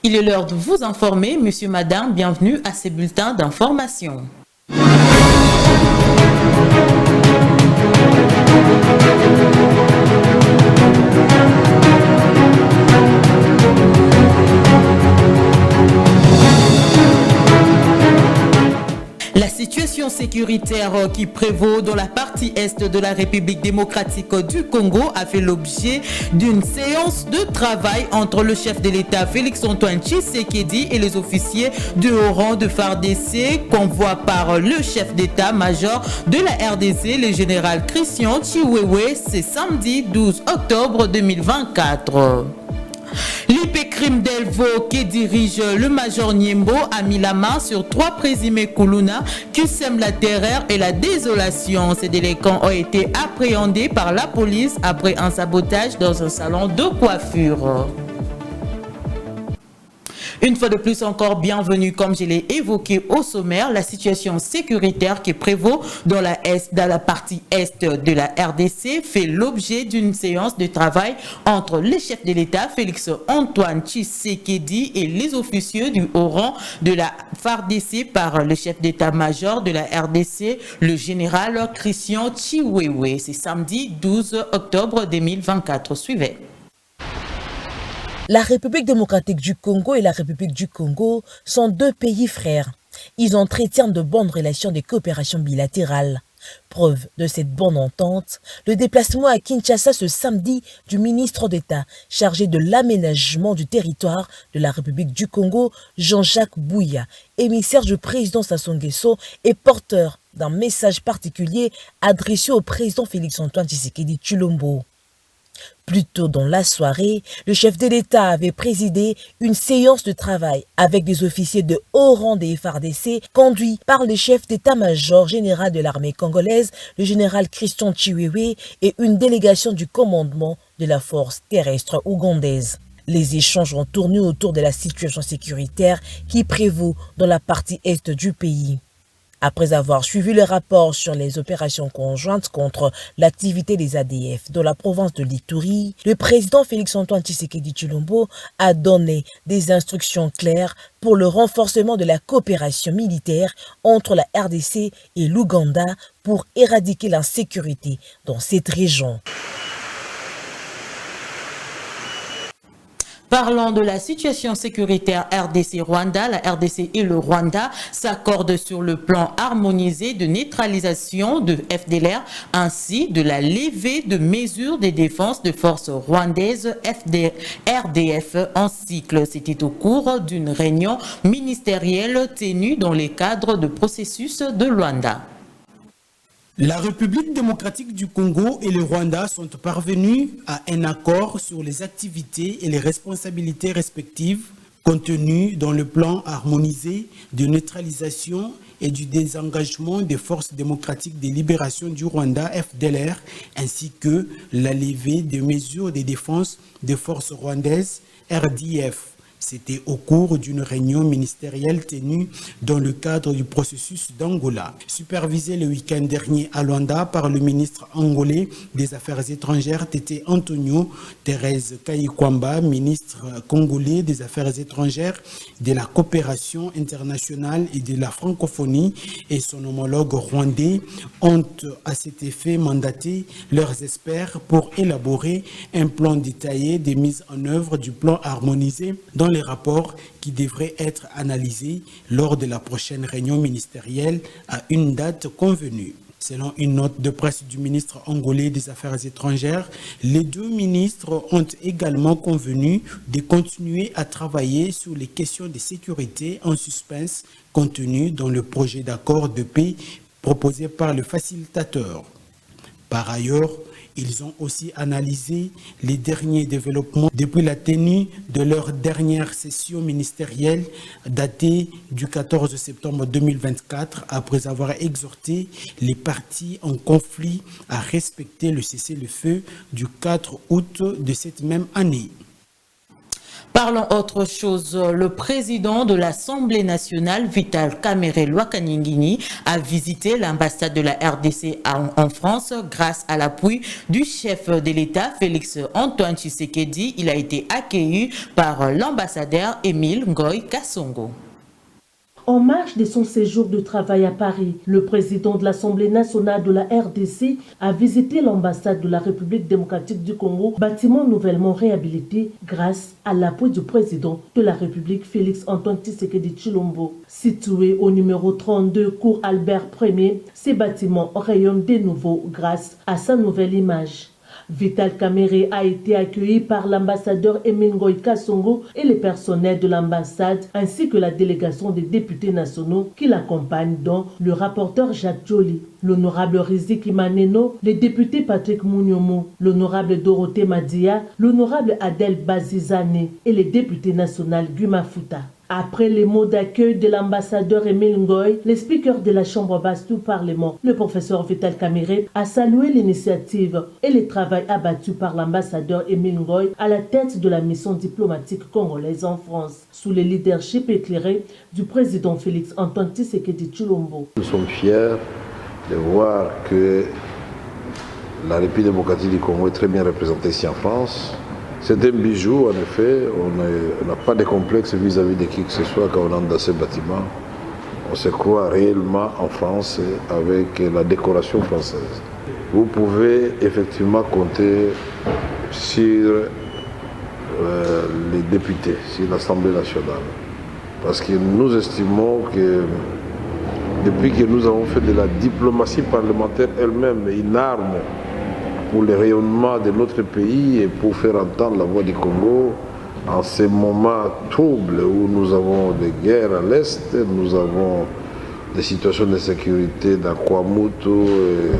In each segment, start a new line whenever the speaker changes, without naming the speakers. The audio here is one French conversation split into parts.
Il est l'heure de vous informer. Monsieur, madame, bienvenue à ces bulletins d'information. La situation sécuritaire qui prévaut dans la partie est de la République démocratique du Congo a fait l'objet d'une séance de travail entre le chef de l'État Félix-Antoine Tshisekedi et les officiers de haut rang de FARDC, convoi par le chef d'État-major de la RDC, le général Christian Chiwewe, c'est samedi 12 octobre 2024. L'IP-Crime d'Elvo qui dirige le major Niembo a mis la main sur 3 présumés Kuluna qui sèment la terreur et la désolation. Ces délinquants ont été appréhendés par la police après un sabotage dans un salon de coiffure. Une fois de plus encore, bienvenue, comme je l'ai évoqué au sommaire, la situation sécuritaire qui prévaut dans la partie est de la RDC fait l'objet d'une séance de travail entre les chefs de l'État, Félix-Antoine Tshisekedi, et les officiers du haut rang de la FARDC par le chef d'état-major de la RDC, le général Christian Chiwewe. C'est samedi 12 octobre 2024. Suivez.
La République démocratique du Congo et la République du Congo sont 2 pays frères. Ils entretiennent de bonnes relations de coopération bilatérale. Preuve de cette bonne entente, le déplacement à Kinshasa ce samedi du ministre d'État chargé de l'aménagement du territoire de la République du Congo, Jean-Jacques Bouya, émissaire du président Sassou Nguesso et porteur d'un message particulier adressé au président Félix-Antoine Tshisekedi Tshilombo. Plus tôt dans la soirée, le chef de l'État avait présidé une séance de travail avec des officiers de haut rang des FARDC conduits par le chef d'état-major général de l'armée congolaise, le général Christian Chiwewe, et une délégation du commandement de la force terrestre ougandaise. Les échanges ont tourné autour de la situation sécuritaire qui prévaut dans la partie est du pays. Après avoir suivi le rapport sur les opérations conjointes contre l'activité des ADF dans la province de l'Ituri, le président Félix-Antoine Tshisekedi Tshilombo a donné des instructions claires pour le renforcement de la coopération militaire entre la RDC et l'Ouganda pour éradiquer l'insécurité dans cette région.
Parlant de la situation sécuritaire RDC-Rwanda, la RDC et le Rwanda s'accordent sur le plan harmonisé de neutralisation de FDLR ainsi de la levée de mesures de défense de forces rwandaises RDF en cycle. C'était au cours d'une réunion ministérielle tenue dans le cadre de processus de Luanda.
La République démocratique du Congo et le Rwanda sont parvenus à un accord sur les activités et les responsabilités respectives contenues dans le plan harmonisé de neutralisation et du désengagement des forces démocratiques de libération du Rwanda, FDLR, ainsi que la levée des mesures de défense des forces rwandaises, RDF. C'était au cours d'une réunion ministérielle tenue dans le cadre du processus d'Angola. Supervisé le week-end dernier à Luanda par le ministre angolais des Affaires étrangères, Tété Antonio Thérèse Kayikwamba, ministre congolais des Affaires étrangères, de la coopération internationale et de la francophonie, et son homologue rwandais ont à cet effet mandaté leurs experts pour élaborer un plan détaillé des mises en œuvre du plan harmonisé dans les rapports qui devraient être analysés lors de la prochaine réunion ministérielle à une date convenue. Selon une note de presse du ministre angolais des Affaires étrangères, les 2 ministres ont également convenu de continuer à travailler sur les questions de sécurité en suspens contenues dans le projet d'accord de paix proposé par le facilitateur. Par ailleurs, ils ont aussi analysé les derniers développements depuis la tenue de leur dernière session ministérielle datée du 14 septembre 2024, après avoir exhorté les parties en conflit à respecter le cessez-le-feu du 4 août de cette même année.
Parlons autre chose. Le président de l'Assemblée nationale, Vital Kamerhe Lwakaningini, a visité l'ambassade de la RDC en France grâce à l'appui du chef de l'État, Félix Antoine Tshisekedi. Il a été accueilli par l'ambassadeur Émile Ngoy Kasongo.
En marge de son séjour de travail à Paris, le président de l'Assemblée nationale de la RDC a visité l'ambassade de la République démocratique du Congo, bâtiment nouvellement réhabilité grâce à l'appui du président de la République Félix Antoine Tshisekedi Tshilombo. Situé au numéro 32 cours Albert Ier, ces bâtiments rayonnent de nouveau grâce à sa nouvelle image. Vital Kamerhe a été accueilli par l'ambassadeur Émile Ngoy Kasongo et les personnels de l'ambassade, ainsi que la délégation des députés nationaux qui l'accompagnent, dont le rapporteur Jacques Joly, l'honorable Riziki Maneno, les députés Patrick Mouniomo, l'honorable Dorothée Madia, l'honorable Adel Bazizane et les députés nationaux Guma Futa. Après les mots d'accueil de l'ambassadeur Émile Ngoy, le speaker de la Chambre basse du Parlement, le professeur Vital Kamerhe, a salué l'initiative et le travail abattu par l'ambassadeur Émile Ngoy à la tête de la mission diplomatique congolaise en France, sous le leadership éclairé du président Félix Antoine Tshisekedi Tshilombo.
Nous sommes fiers de voir que la République démocratique du Congo est très bien représentée ici en France. C'est un bijou, en effet. On n'a pas de complexe vis-à-vis de qui que ce soit quand on entre dans ce bâtiment. On se croit réellement en France avec la décoration française. Vous pouvez effectivement compter sur les députés, sur l'Assemblée nationale. Parce que nous estimons que depuis que nous avons fait de la diplomatie parlementaire elle-même une arme pour le rayonnement de notre pays et pour faire entendre la voix du Congo en ces moments troubles où nous avons des guerres à l'Est, nous avons des situations de sécurité dans Kwamutu et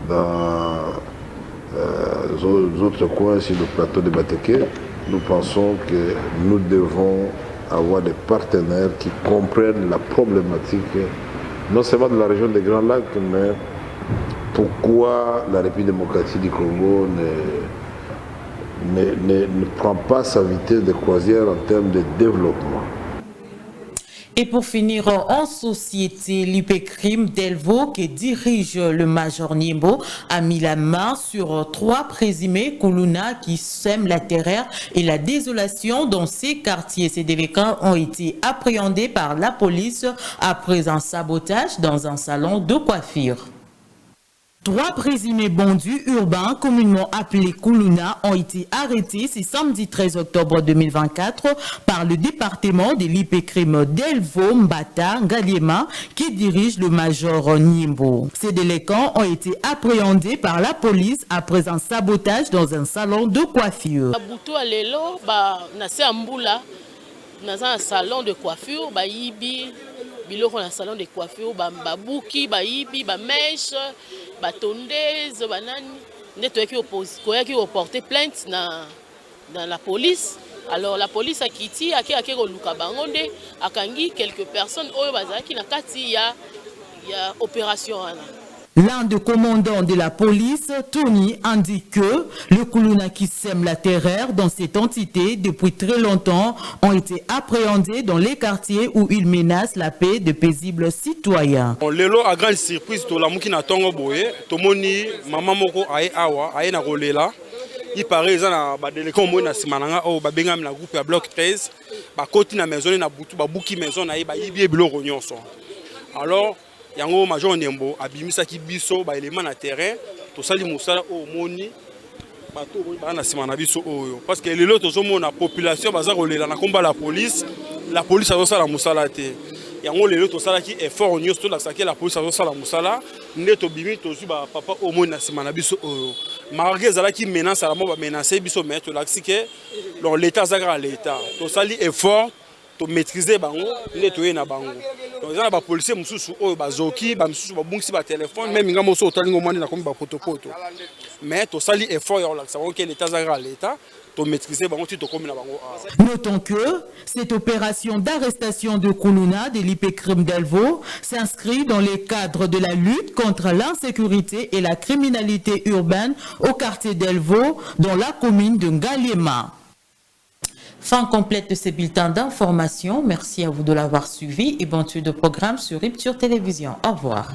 dans autres coins sur le plateau de Bateke. Nous pensons que nous devons avoir des partenaires qui comprennent la problématique non seulement de la région des Grands Lacs, mais pourquoi la République démocratique du Congo ne prend pas sa vitesse de croisière en termes de développement.
Et pour finir, en société, l'IPCRIM Delvaux, qui dirige le Major Niembo, a mis la main sur 3 présumés Kuluna qui sèment la terreur et la désolation dans ces quartiers. Ces délinquants ont été appréhendés par la police après un sabotage dans un salon de coiffure. 3 présumés bandits urbains, communément appelés Kuluna, ont été arrêtés ce samedi 13 octobre 2024 par le département de l'IPCRIM Delvaux Mbata Ngaliema qui dirige le Major Niembo. Ces délinquants ont été appréhendés par la police après un sabotage dans un salon de coiffure.
Dans un salon de coiffure, biloko na salon de coiffure, babuki, baibi, mèche, tondeuse, banani, qui ont porté plainte dans la police. Alors la police a quitté, a luka bangonde, a kangi quelques personnes, qui na kati ya opération.
L'un des commandants de la police, Tony, indique que les Kuluna qui sèment la terreur dans cette entité depuis très longtemps ont été appréhendés dans les quartiers où ils menacent la paix de paisibles citoyens.
Lelo a grande surprise to la muki na tongo boye, to moni mama moko aye awa, aye na rolela. Il paraît que ba délinquants mo na simananga o ba benga na groupe ya bloc 13, ba koti na maison na butu ba buki maison na ba yibie biloko nyonso. Alors yango Major Niembo abimisa ki biso ba élément na terrain to sali musala o moni bato ba na sima na biso oyo parce que lelo to zomona population baza kolela na komba la police azo sala musala te yango lelo to sala ki effort nyos to la saki la police azo sala musala ndeto bimi to zu ba papa o moni na sima na biso oyo malgré zala ki menace la mo ba menacer biso mais to la que l'état zagra l'état to sali effort to maîtriser bango netoye na bango donc ils ont ba policiers mususu oyo bazoki ba mususu ba bungisi ba téléphone même ngamo so otalingo mwandi na komi ba potopoto mais to sali effort ya la savoir que l'état zagra l'état to maîtriser bango ti to komi na bango.
Notons que cette opération d'arrestation de Kuluna de l'IPCRIM Delvaux s'inscrit dans le cadre de la lutte contre l'insécurité et la criminalité urbaine au quartier Delvaux dans la commune de Ngaliema. Fin complète de ces bulletins d'information. Merci à vous de l'avoir suivi et bonne suite de programme sur Rupture Télévision. Au revoir.